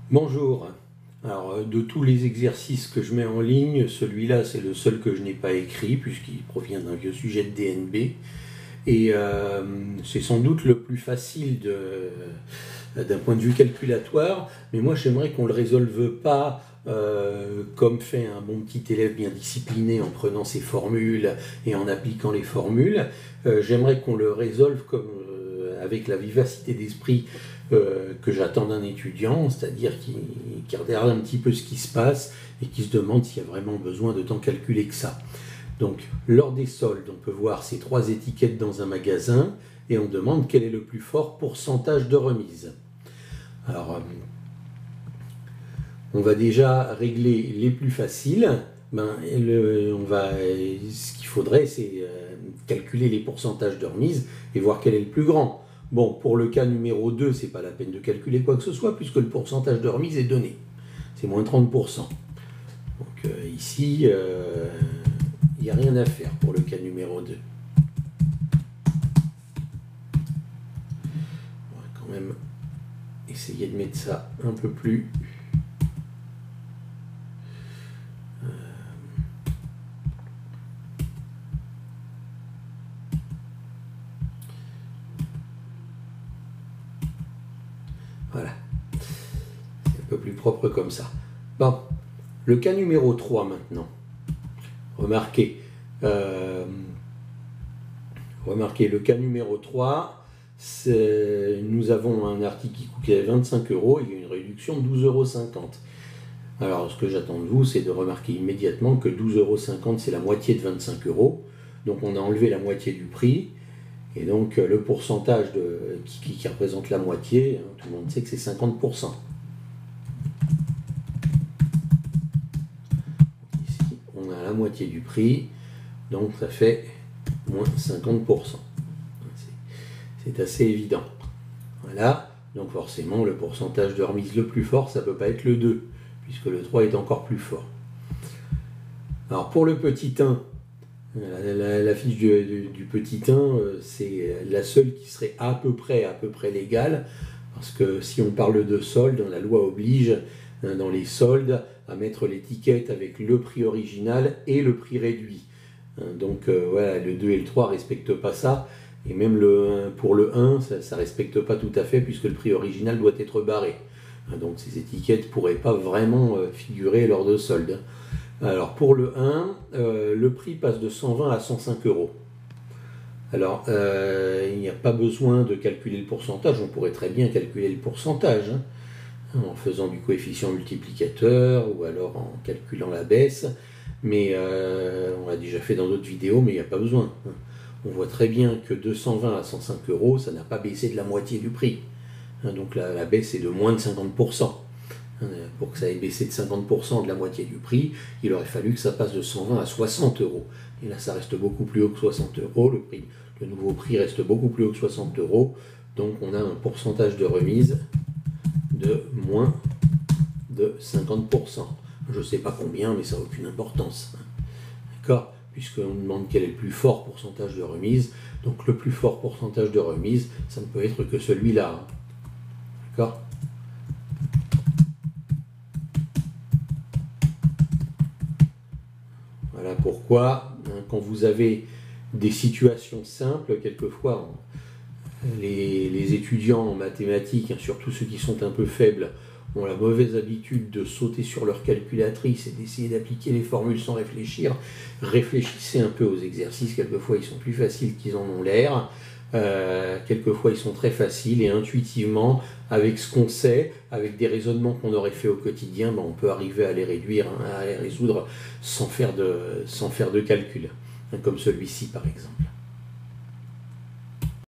Bonjour. Alors, de tous les exercices que je mets en ligne, celui-là, c'est le seul que je n'ai pas écrit, puisqu'il provient d'un vieux sujet de DNB. Et c'est sans doute le plus facile d'un point de vue calculatoire, mais moi j'aimerais qu'on ne le résolve pas comme fait un bon petit élève bien discipliné en prenant ses formules et en appliquant les formules. J'aimerais qu'on le résolve comme, avec la vivacité d'esprit que j'attends d'un étudiant, c'est-à-dire qui regarde un petit peu ce qui se passe et qui se demande s'il y a vraiment besoin de tant calculer que ça. Donc, lors des soldes, on peut voir ces trois étiquettes dans un magasin et on demande quel est le plus fort pourcentage de remise. Alors, on va déjà régler les plus faciles. Ce qu'il faudrait, c'est calculer les pourcentages de remise et voir quel est le plus grand. Bon, pour le cas numéro 2, c'est pas la peine de calculer quoi que ce soit puisque le pourcentage de remise est donné. C'est moins 30%. Donc ici, il n'y a rien à faire pour le cas numéro 2. On va quand même essayer de mettre ça un peu plus. Voilà. C'est un peu plus propre comme ça. Bon, le cas numéro 3 maintenant. Remarquez, le cas numéro 3, nous avons un article qui coûtait 25 € et il y a une réduction de 12,50 €. Alors, ce que j'attends de vous, c'est de remarquer immédiatement que 12,50 € c'est la moitié de 25 €. Donc, on a enlevé la moitié du prix. Et donc, le pourcentage qui représente la moitié, hein, tout le monde sait que c'est 50%. Ici, on a la moitié du prix. Donc, ça fait moins 50%. C'est assez évident. Voilà. Donc, forcément, le pourcentage de remise le plus fort, ça ne peut pas être le 2, puisque le 3 est encore plus fort. Alors, pour le petit 1, la fiche du petit 1, c'est la seule qui serait à peu près légale, parce que si on parle de solde, la loi oblige dans les soldes à mettre l'étiquette avec le prix original et le prix réduit. Donc voilà, le 2 et le 3 ne respectent pas ça, et même pour le 1, ça ne respecte pas tout à fait, puisque le prix original doit être barré. Donc ces étiquettes ne pourraient pas vraiment figurer lors de soldes. Alors pour le 1, le prix passe de 120 à 105 €. Alors il n'y a pas besoin de calculer le pourcentage, on pourrait très bien calculer le pourcentage en faisant du coefficient multiplicateur ou alors en calculant la baisse, mais on l'a déjà fait dans d'autres vidéos, mais il n'y a pas besoin. On voit très bien que de 120 à 105 €, ça n'a pas baissé de la moitié du prix. Donc la baisse est de moins de 50%. Pour que ça ait baissé de 50% de la moitié du prix, il aurait fallu que ça passe de 120 à 60 €. Et là, ça reste beaucoup plus haut que 60 €. Le nouveau prix reste beaucoup plus haut que 60 €. Donc, on a un pourcentage de remise de moins de 50%. Je ne sais pas combien, mais ça n'a aucune importance. D'accord ? Puisqu'on demande quel est le plus fort pourcentage de remise. Donc, le plus fort pourcentage de remise, ça ne peut être que celui-là. D'accord ? Voilà pourquoi, quand vous avez des situations simples, quelquefois, les étudiants en mathématiques, surtout ceux qui sont un peu faibles, ont la mauvaise habitude de sauter sur leur calculatrice et d'essayer d'appliquer les formules sans réfléchir. Réfléchissez un peu aux exercices, quelquefois ils sont plus faciles qu'ils en ont l'air. Quelquefois ils sont très faciles et intuitivement, avec ce qu'on sait, avec des raisonnements qu'on aurait fait au quotidien, on peut arriver à les réduire, à les résoudre sans faire de calcul, comme celui-ci par exemple.